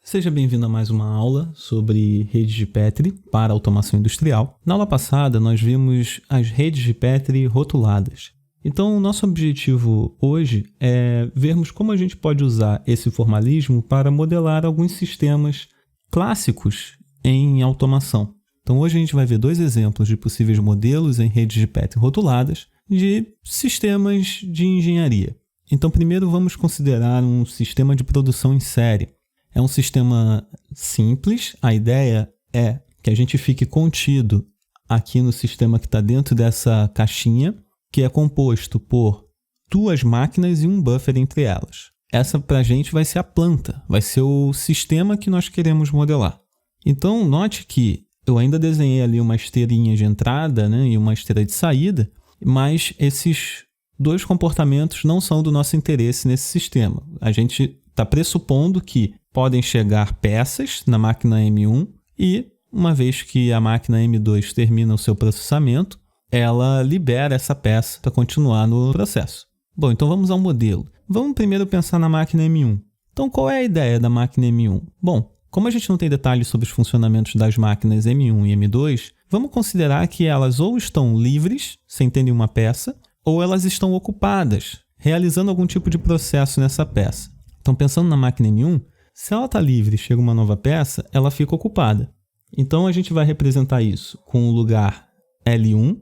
Seja bem-vindo a mais uma aula sobre redes de Petri para automação industrial. Na aula passada, nós vimos as redes de Petri rotuladas. Então, o nosso objetivo hoje é vermos como a gente pode usar esse formalismo para modelar alguns sistemas clássicos em automação. Então, hoje a gente vai ver dois exemplos de possíveis modelos em redes de Petri rotuladas de sistemas de engenharia. Então, primeiro vamos considerar um sistema de produção em série. É um sistema simples, a ideia é que a gente fique contido aqui no sistema que está dentro dessa caixinha, que é composto por duas máquinas e um buffer entre elas. Essa para a gente vai ser a planta, vai ser o sistema que nós queremos modelar. Então, note que eu ainda desenhei ali uma esteirinha de entrada, e uma esteira de saída, mas esses dois comportamentos não são do nosso interesse nesse sistema. A gente está pressupondo que podem chegar peças na máquina M1 e, uma vez que a máquina M2 termina o seu processamento, ela libera essa peça para continuar no processo. Bom, então vamos ao modelo. Vamos primeiro pensar na máquina M1. Então, qual é a ideia da máquina M1? Bom, como a gente não tem detalhes sobre os funcionamentos das máquinas M1 e M2, vamos considerar que elas ou estão livres, sem ter nenhuma peça, ou elas estão ocupadas, realizando algum tipo de processo nessa peça. Então, pensando na máquina M1, se ela está livre e chega uma nova peça, ela fica ocupada. Então, a gente vai representar isso com o lugar L1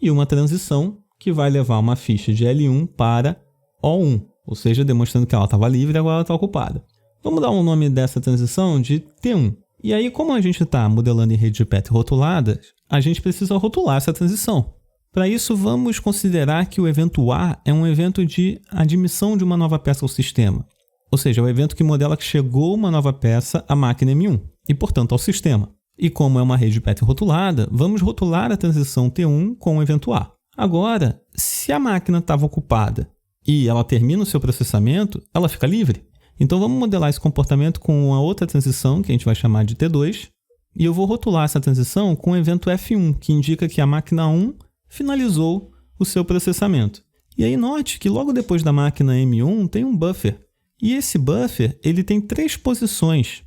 e uma transição que vai levar uma ficha de L1 para O1, ou seja, demonstrando que ela estava livre e agora ela está ocupada. Vamos dar um nome dessa transição de T1. E aí, como a gente está modelando em rede de Petri rotuladas, a gente precisa rotular essa transição. Para isso, vamos considerar que o evento A é um evento de admissão de uma nova peça ao sistema. Ou seja, é o evento que modela que chegou uma nova peça à máquina M1 e, portanto, ao sistema. E como é uma rede de Petri rotulada, vamos rotular a transição T1 com o evento A. Agora, se a máquina estava ocupada e ela termina o seu processamento, ela fica livre. Então, vamos modelar esse comportamento com uma outra transição, que a gente vai chamar de T2, e eu vou rotular essa transição com o evento F1, que indica que a máquina 1 finalizou o seu processamento. E aí, note que logo depois da máquina M1 tem um buffer. E esse buffer ele tem 3 posições,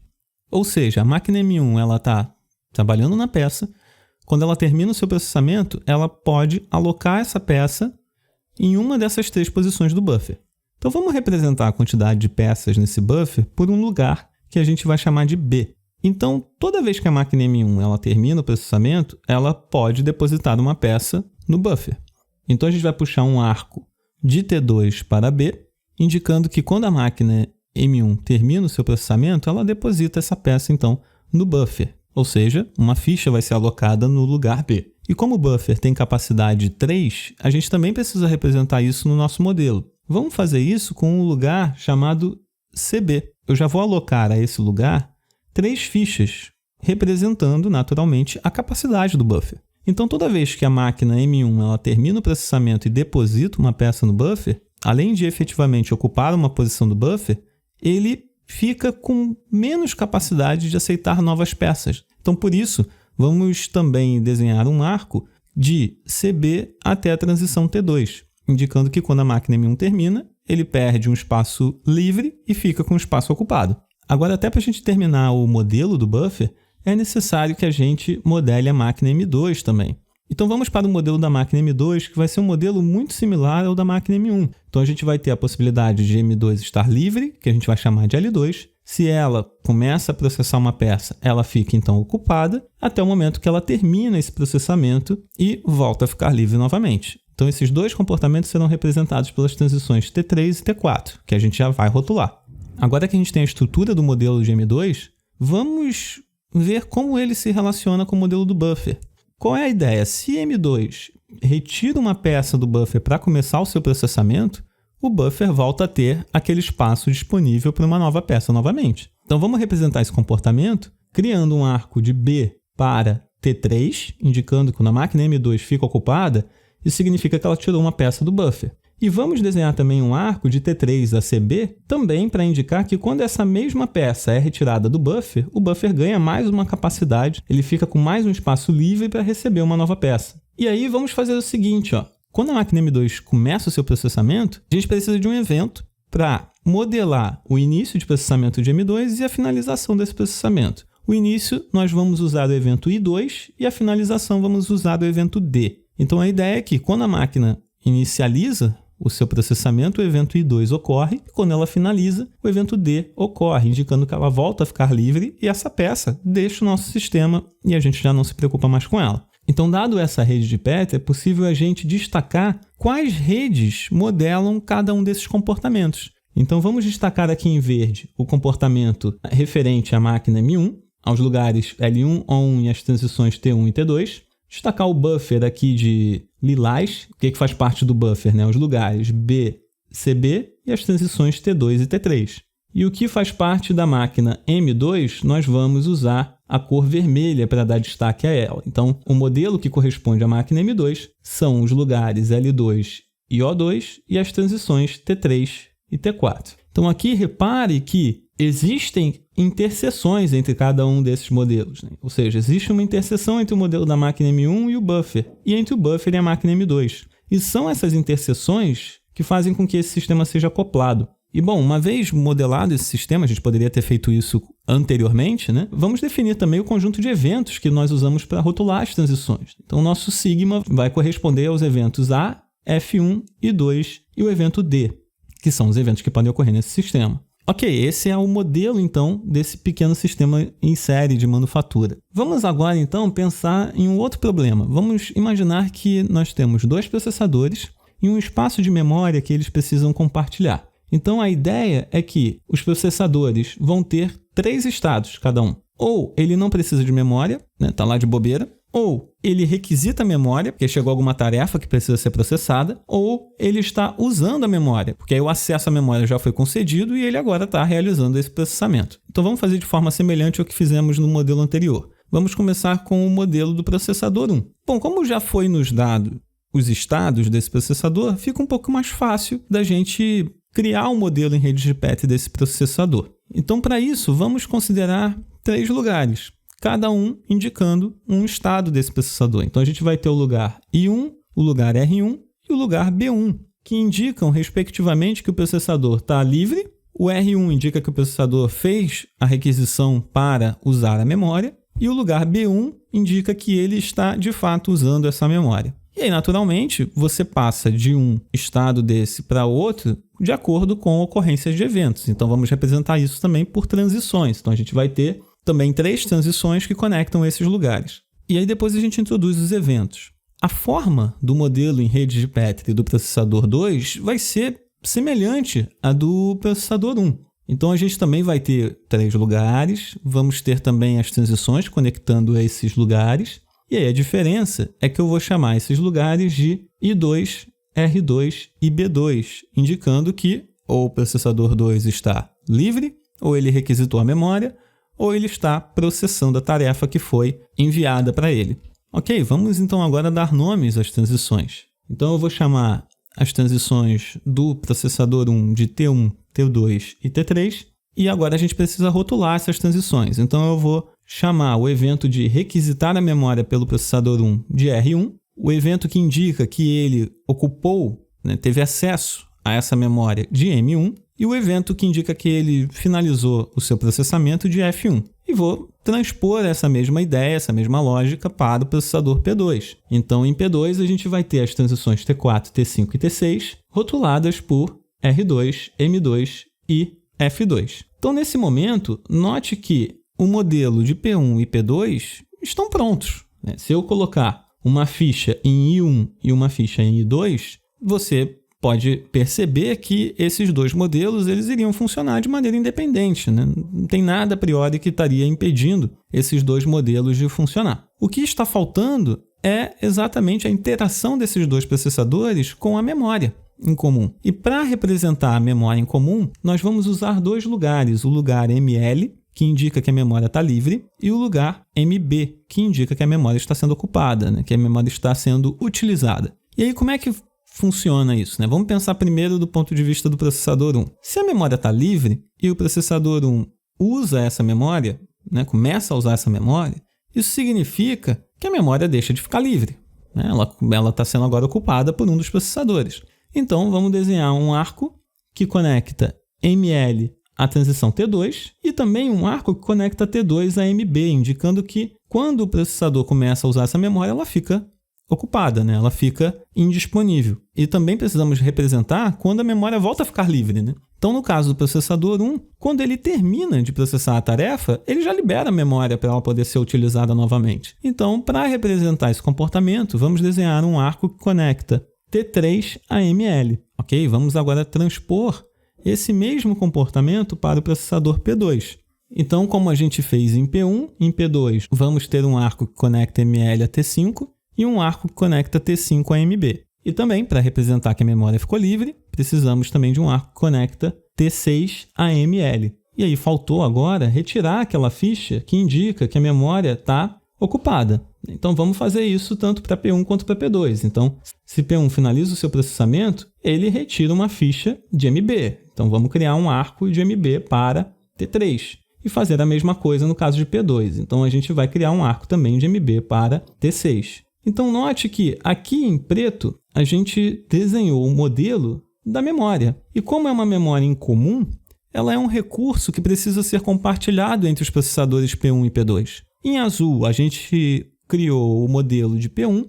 ou seja, a máquina M1 está trabalhando na peça, quando ela termina o seu processamento, ela pode alocar essa peça em uma dessas 3 posições do buffer. Então vamos representar a quantidade de peças nesse buffer por um lugar que a gente vai chamar de B. Então toda vez que a máquina M1 ela termina o processamento, ela pode depositar uma peça no buffer. Então a gente vai puxar um arco de T2 para B, indicando que quando a máquina M1 termina o seu processamento, ela deposita essa peça, então, no buffer. Ou seja, uma ficha vai ser alocada no lugar B. E como o buffer tem capacidade 3, a gente também precisa representar isso no nosso modelo. Vamos fazer isso com um lugar chamado CB. Eu já vou alocar a esse lugar 3 fichas, representando, naturalmente, a capacidade do buffer. Então, toda vez que a máquina M1 ela termina o processamento e deposita uma peça no buffer, além de efetivamente ocupar uma posição do buffer, ele fica com menos capacidade de aceitar novas peças. Então, por isso, vamos também desenhar um arco de CB até a transição T2, indicando que quando a máquina M1 termina, ele perde um espaço livre e fica com o espaço ocupado. Agora, até para a gente terminar o modelo do buffer, é necessário que a gente modele a máquina M2 também. Então vamos para o modelo da máquina M2, que vai ser um modelo muito similar ao da máquina M1. Então a gente vai ter a possibilidade de M2 estar livre, que a gente vai chamar de L2. Se ela começa a processar uma peça, ela fica então ocupada, até o momento que ela termina esse processamento e volta a ficar livre novamente. Então esses dois comportamentos serão representados pelas transições T3 e T4, que a gente já vai rotular. Agora que a gente tem a estrutura do modelo de M2, vamos ver como ele se relaciona com o modelo do buffer. Qual é a ideia? Se M2 retira uma peça do buffer para começar o seu processamento, o buffer volta a ter aquele espaço disponível para uma nova peça novamente. Então vamos representar esse comportamento criando um arco de B para T3, indicando que quando a máquina M2 fica ocupada, isso significa que ela tirou uma peça do buffer. E vamos desenhar também um arco de T3 a CB, também para indicar que quando essa mesma peça é retirada do buffer, o buffer ganha mais uma capacidade, ele fica com mais um espaço livre para receber uma nova peça. E aí vamos fazer o seguinte, quando a máquina M2 começa o seu processamento, a gente precisa de um evento para modelar o início de processamento de M2 e a finalização desse processamento. O início nós vamos usar o evento I2 e a finalização vamos usar o evento D. Então a ideia é que quando a máquina inicializa o seu processamento, o evento I2 ocorre, e quando ela finaliza, o evento D ocorre, indicando que ela volta a ficar livre e essa peça deixa o nosso sistema e a gente já não se preocupa mais com ela. Então, dado essa rede de Petri, é possível a gente destacar quais redes modelam cada um desses comportamentos. Então, vamos destacar aqui em verde o comportamento referente à máquina M1, aos lugares L1, O1 e as transições T1 e T2. Destacar o buffer aqui de lilás, que faz parte do buffer, né? Os lugares B, CB e as transições T2 e T3. E o que faz parte da máquina M2, nós vamos usar a cor vermelha para dar destaque a ela. Então, o modelo que corresponde à máquina M2 são os lugares L2 e O2 e as transições T3 e T4. Então, aqui repare que existem interseções entre cada um desses modelos, né? Ou seja, existe uma interseção entre o modelo da máquina M1 e o buffer, e entre o buffer e a máquina M2. E são essas interseções que fazem com que esse sistema seja acoplado. E bom, uma vez modelado esse sistema, a gente poderia ter feito isso anteriormente, né? Vamos definir também o conjunto de eventos que nós usamos para rotular as transições. Então, o nosso sigma vai corresponder aos eventos A, F1 e 2 e o evento D, que são os eventos que podem ocorrer nesse sistema. Ok, esse é o modelo, então, desse pequeno sistema em série de manufatura. Vamos agora, então, pensar em um outro problema. Vamos imaginar que nós temos dois processadores e um espaço de memória que eles precisam compartilhar. Então, a ideia é que os processadores vão ter 3 estados cada um. Ou ele não precisa de memória, né, tá lá de bobeira, ou ele requisita a memória, porque chegou alguma tarefa que precisa ser processada, ou ele está usando a memória, porque aí o acesso à memória já foi concedido e ele agora está realizando esse processamento. Então vamos fazer de forma semelhante ao que fizemos no modelo anterior. Vamos começar com o modelo do processador 1. Bom, como já foi nos dado os estados desse processador, fica um pouco mais fácil da gente criar um modelo em rede de Petri desse processador. Então, para isso, vamos considerar 3 lugares, cada um indicando um estado desse processador. Então, a gente vai ter o lugar I1, o lugar R1 e o lugar B1, que indicam, respectivamente, que o processador está livre. O R1 indica que o processador fez a requisição para usar a memória. E o lugar B1 indica que ele está, de fato, usando essa memória. E aí, naturalmente, você passa de um estado desse para outro de acordo com ocorrências de eventos. Então, vamos representar isso também por transições. Então, a gente vai ter também 3 transições que conectam esses lugares. E aí depois a gente introduz os eventos. A forma do modelo em rede de Petri do processador 2 vai ser semelhante à do processador 1. Então a gente também vai ter 3 lugares, vamos ter também as transições conectando a esses lugares. E aí a diferença é que eu vou chamar esses lugares de I2, R2 e B2, indicando que ou o processador 2 está livre, ou ele requisitou a memória, ou ele está processando a tarefa que foi enviada para ele. Ok, vamos então agora dar nomes às transições. Então eu vou chamar as transições do processador 1 de T1, T2 e T3, e agora a gente precisa rotular essas transições. Então eu vou chamar o evento de requisitar a memória pelo processador 1 de R1, o evento que indica que ele ocupou, né, teve acesso a essa memória de M1, e o evento que indica que ele finalizou o seu processamento de F1. E vou transpor essa mesma ideia, essa mesma lógica para o processador P2. Então, em P2, a gente vai ter as transições T4, T5 e T6 rotuladas por R2, M2 e F2. Então, nesse momento, note que o modelo de P1 e P2 estão prontos, né? Se eu colocar uma ficha em I1 e uma ficha em I2, você pode perceber que esses 2 modelos eles iriam funcionar de maneira independente, né? Não tem nada a priori que estaria impedindo esses 2 modelos de funcionar. O que está faltando é exatamente a interação desses 2 processadores com a memória em comum. E para representar a memória em comum, nós vamos usar 2 lugares, o lugar ML, que indica que a memória está livre, e o lugar MB, que indica que a memória está sendo ocupada, né? Que a memória está sendo utilizada. E aí, como é que funciona isso, né? Vamos pensar primeiro do ponto de vista do processador 1. Se a memória está livre e o processador 1 usa essa memória, né, começa a usar essa memória, isso significa que a memória deixa de ficar livre, né? Ela está sendo agora ocupada por um dos processadores. Então, vamos desenhar um arco que conecta ML a transição T2 e também um arco que conecta T2 a MB, indicando que quando o processador começa a usar essa memória, ela fica ocupada, né? Ela fica indisponível. E também precisamos representar quando a memória volta a ficar livre, né? Então, no caso do processador 1, quando ele termina de processar a tarefa, ele já libera a memória para ela poder ser utilizada novamente. Então, para representar esse comportamento, vamos desenhar um arco que conecta T3 a ML. Ok? Vamos agora transpor esse mesmo comportamento para o processador P2. Então, como a gente fez em P1, em P2 vamos ter um arco que conecta ML a T5 e um arco que conecta T5 a MB. E também, para representar que a memória ficou livre, precisamos também de um arco que conecta T6 a ML. E aí faltou agora retirar aquela ficha que indica que a memória está ocupada. Então vamos fazer isso tanto para P1 quanto para P2. Então, se P1 finaliza o seu processamento, ele retira uma ficha de MB. Então vamos criar um arco de MB para T3 e fazer a mesma coisa no caso de P2. Então a gente vai criar um arco também de MB para T6. Então note que aqui em preto a gente desenhou o modelo da memória. E como é uma memória incomum, ela é um recurso que precisa ser compartilhado entre os processadores P1 e P2. Em azul a gente criou o modelo de P1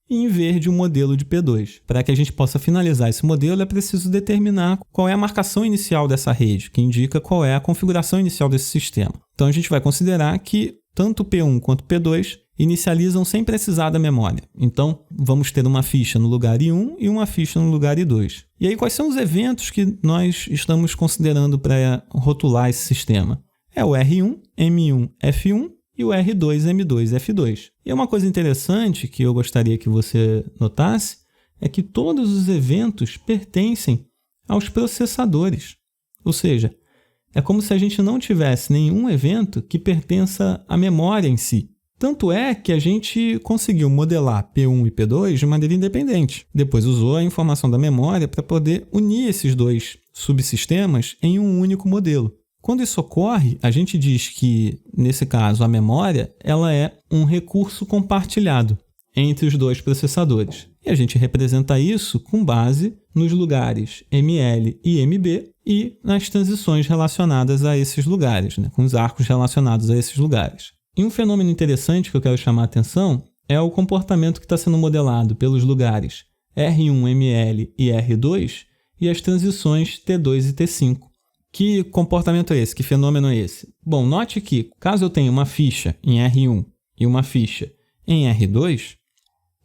e em verde o modelo de P2. Para que a gente possa finalizar esse modelo é preciso determinar qual é a marcação inicial dessa rede, que indica qual é a configuração inicial desse sistema. Então a gente vai considerar que tanto P1 quanto P2 inicializam sem precisar da memória. Então, vamos ter uma ficha no lugar I1 e uma ficha no lugar I2. E aí, quais são os eventos que nós estamos considerando para rotular esse sistema? É o R1, M1, F1 e o R2, M2, F2. E uma coisa interessante que eu gostaria que você notasse é que todos os eventos pertencem aos processadores. Ou seja, é como se a gente não tivesse nenhum evento que pertença à memória em si. Tanto é que a gente conseguiu modelar P1 e P2 de maneira independente. Depois usou a informação da memória para poder unir esses dois subsistemas em um único modelo. Quando isso ocorre, a gente diz que, nesse caso, a memória ela é um recurso compartilhado entre os dois processadores. E a gente representa isso com base nos lugares ML e MB e nas transições relacionadas a esses lugares, né? Com os arcos relacionados a esses lugares. E um fenômeno interessante que eu quero chamar a atenção é o comportamento que está sendo modelado pelos lugares R1, ML e R2 e as transições T2 e T5. Que comportamento é esse? Que fenômeno é esse? Bom, note que caso eu tenha uma ficha em R1 e uma ficha em R2,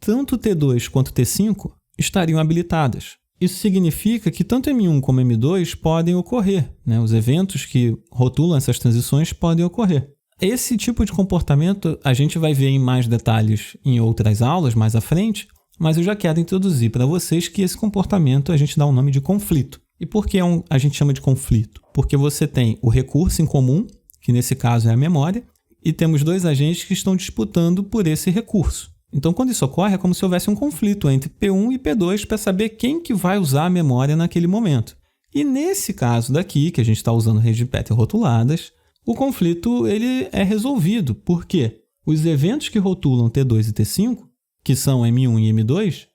tanto T2 quanto T5 estariam habilitadas. Isso significa que tanto M1 como M2 podem ocorrer, né? Os eventos que rotulam essas transições podem ocorrer. Esse tipo de comportamento a gente vai ver em mais detalhes em outras aulas mais à frente, mas eu já quero introduzir para vocês que esse comportamento a gente dá o nome de conflito. E por que a gente chama de conflito? Porque você tem o recurso em comum, que nesse caso é a memória, e temos dois agentes que estão disputando por esse recurso. Então, quando isso ocorre, é como se houvesse um conflito entre P1 e P2 para saber quem que vai usar a memória naquele momento. E nesse caso daqui, que a gente está usando redes de Petri rotuladas, o conflito ele é resolvido, porque os eventos que rotulam T2 e T5, que são M1 e M2,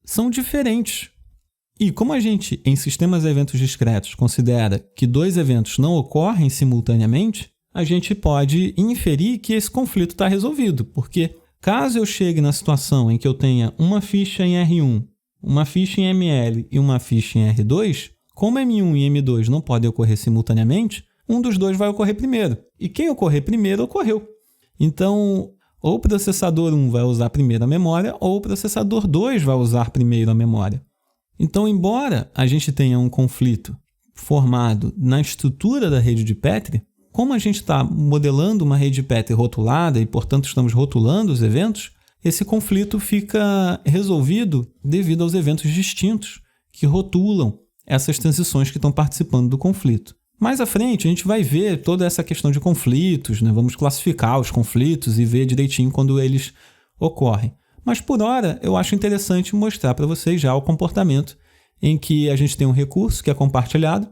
são diferentes. E como a gente, em sistemas de eventos discretos, considera que dois eventos não ocorrem simultaneamente, a gente pode inferir que esse conflito está resolvido, porque caso eu chegue na situação em que eu tenha uma ficha em R1, uma ficha em ML e uma ficha em R2, como M1 e M2 não podem ocorrer simultaneamente, um dos dois vai ocorrer primeiro. E quem ocorrer primeiro, ocorreu. Então, ou o processador 1 vai usar primeiro a memória, ou o processador 2 vai usar primeiro a memória. Então, embora a gente tenha um conflito formado na estrutura da rede de Petri, como a gente está modelando uma rede de Petri rotulada e, portanto, estamos rotulando os eventos, esse conflito fica resolvido devido aos eventos distintos que rotulam essas transições que estão participando do conflito. Mais à frente, a gente vai ver toda essa questão de conflitos, né? Vamos classificar os conflitos e ver direitinho quando eles ocorrem. Mas, por hora, eu acho interessante mostrar para vocês já o comportamento em que a gente tem um recurso que é compartilhado.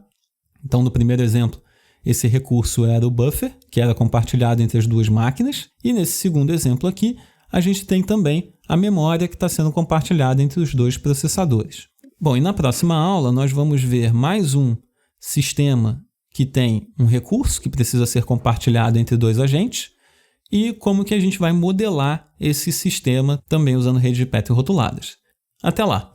Então, no primeiro exemplo, esse recurso era o buffer, que era compartilhado entre as duas máquinas. E nesse segundo exemplo aqui, a gente tem também a memória que está sendo compartilhada entre os dois processadores. Bom, e na próxima aula nós vamos ver mais um sistema que tem um recurso que precisa ser compartilhado entre dois agentes e como que a gente vai modelar esse sistema também usando redes de Petri rotuladas. Até lá!